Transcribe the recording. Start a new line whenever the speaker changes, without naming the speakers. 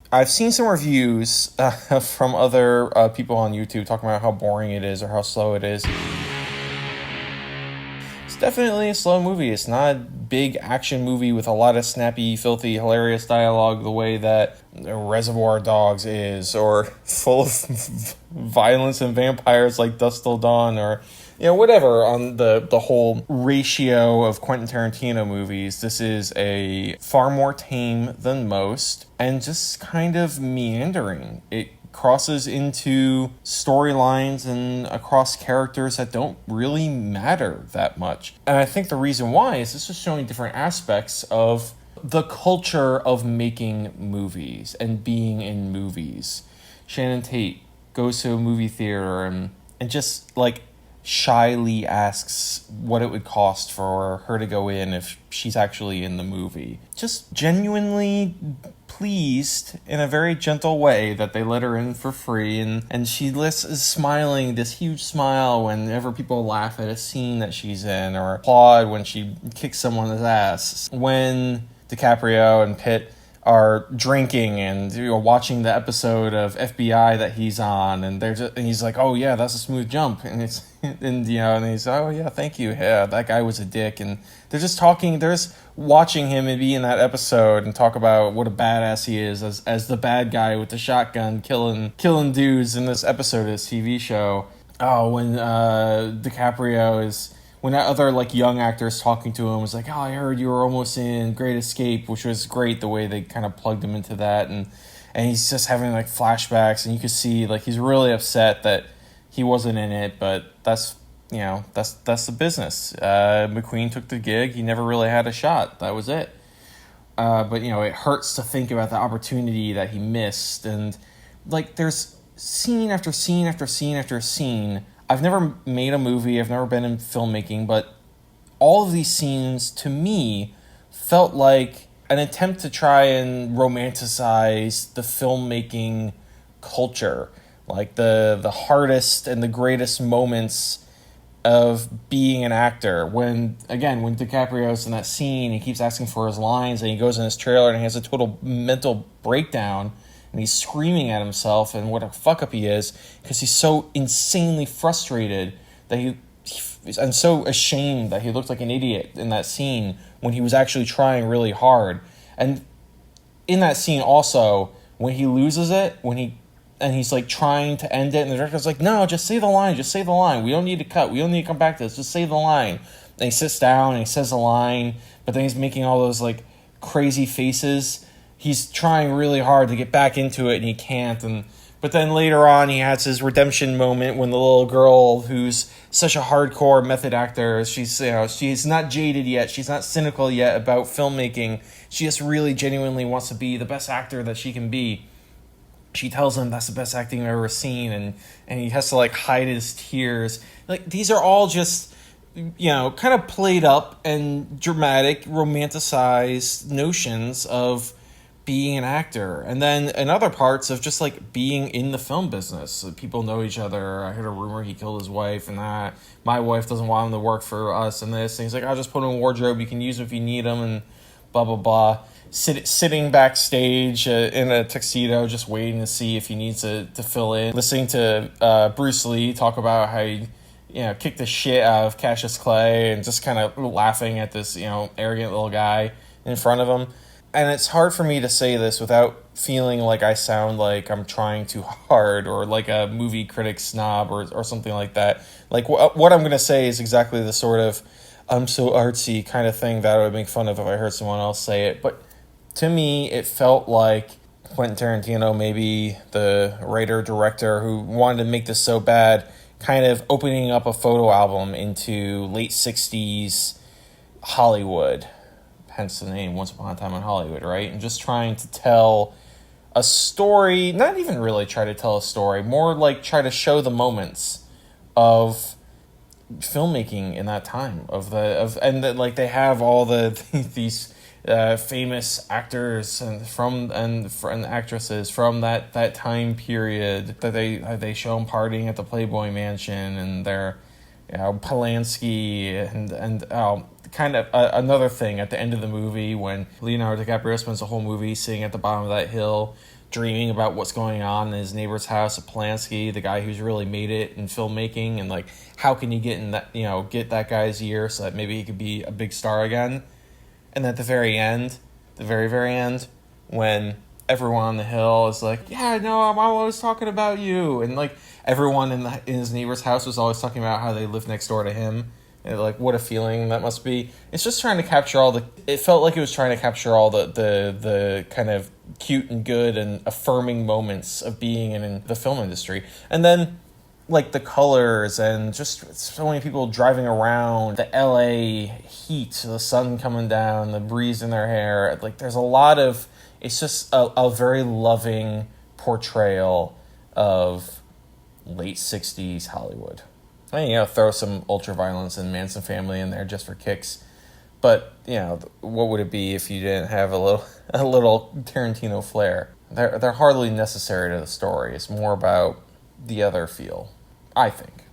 I've seen some reviews from other people on YouTube talking about how boring it is or how slow it is. It's definitely a slow movie. It's not a big action movie with a lot of snappy, filthy, hilarious dialogue the way that Reservoir Dogs is, or full of violence and vampires like Dust Till Dawn, or whatever on the whole ratio of Quentin Tarantino movies. This is a far more tame than most and just kind of meandering. It crosses into storylines and across characters that don't really matter that much. And I think the reason why is this is showing different aspects of the culture of making movies and being in movies. Shannon Tate goes to a movie theater and just like shyly asks what it would cost for her to go in if she's actually in the movie. Just genuinely pleased in a very gentle way that they let her in for free, and she is smiling this huge smile whenever people laugh at a scene that she's in or applaud when she kicks someone's ass. When DiCaprio and Pitt are drinking and watching the episode of FBI that he's on, and he's like, oh yeah, that's a smooth jump, and it's and he's, oh yeah, thank you, yeah, that guy was a dick, and they're just talking, they're just watching him and be in that episode and talk about what a badass he is as the bad guy with the shotgun killing dudes in this episode of this TV show. Oh, when DiCaprio is, when that other like young actor is talking to him, was like, oh, I heard you were almost in Great Escape, which was great the way they kind of plugged him into that, and he's just having like flashbacks, and you could see like he's really upset that he wasn't in it, but that's the business. McQueen took the gig, he never really had a shot, that was it. But it hurts to think about the opportunity that he missed, and like there's scene after scene after scene after scene. I've never made a movie, I've never been in filmmaking, but all of these scenes, to me, felt like an attempt to try and romanticize the filmmaking culture. Like the hardest and the greatest moments of being an actor. When DiCaprio's in that scene, he keeps asking for his lines, and he goes in his trailer and he has a total mental breakdown, and he's screaming at himself and what a fuck up he is, because he's so insanely frustrated that and so ashamed that he looked like an idiot in that scene when he was actually trying really hard. And in that scene also, when he loses it, and he's like trying to end it, and the director's like, no, just say the line, we don't need to cut, we don't need to come back to this, just say the line. And he sits down and he says the line, but then he's making all those like crazy faces. He's trying really hard to get back into it, and he can't. But then later on, he has his redemption moment when the little girl, who's such a hardcore method actor, she's not jaded yet, she's not cynical yet about filmmaking. She just really genuinely wants to be the best actor that she can be. She tells him that's the best acting I've ever seen, and he has to like hide his tears. Like, these are all just kind of played up and dramatic, romanticized notions of being an actor. And then in other parts of just like being in the film business, so people know each other. I heard a rumor he killed his wife, and that my wife doesn't want him to work for us, and this, and he's like, I'll just put him in a wardrobe, you can use him if you need him, and blah blah blah. Sitting backstage in a tuxedo, just waiting to see if he needs to fill in, listening to Bruce Lee talk about how he kicked the shit out of Cassius Clay, and just kind of laughing at this arrogant little guy in front of him. And it's hard for me to say this without feeling like I sound like I'm trying too hard, or like a movie critic snob, or something like that. Like, what I'm going to say is exactly the sort of I'm so artsy kind of thing that I would make fun of if I heard someone else say it. But to me, it felt like Quentin Tarantino, maybe the writer-director who wanted to make this so bad, kind of opening up a photo album into late 60s Hollywood, hence the name Once Upon a Time in Hollywood, right? And just trying to tell a story, not even really try to tell a story, more like try to show the moments of filmmaking in that time, and that, like, they have all these famous actors and actresses from that time period that they show them partying at the Playboy Mansion, and they're Polanski, and kind of another thing at the end of the movie when Leonardo DiCaprio spends the whole movie sitting at the bottom of that hill dreaming about what's going on in his neighbor's house, Polanski, the guy who's really made it in filmmaking, and like how can you get in that, get that guy's ear so that maybe he could be a big star again. And at the very end, the very, very end, when everyone on the hill is like, yeah, no, I'm always talking about you. And like everyone in his neighbor's house was always talking about how they live next door to him. And like, what a feeling that must be. It's just trying to capture it felt like it was trying to capture all the kind of cute and good and affirming moments of being in the film industry. And then like the colors and just so many people driving around, the LA heat, the sun coming down, the breeze in their hair. Like there's a lot of, it's just a very loving portrayal of late 60s Hollywood. I mean, throw some ultra-violence and Manson family in there just for kicks. But, what would it be if you didn't have a little Tarantino flair? They're hardly necessary to the story. It's more about the other feel, I think.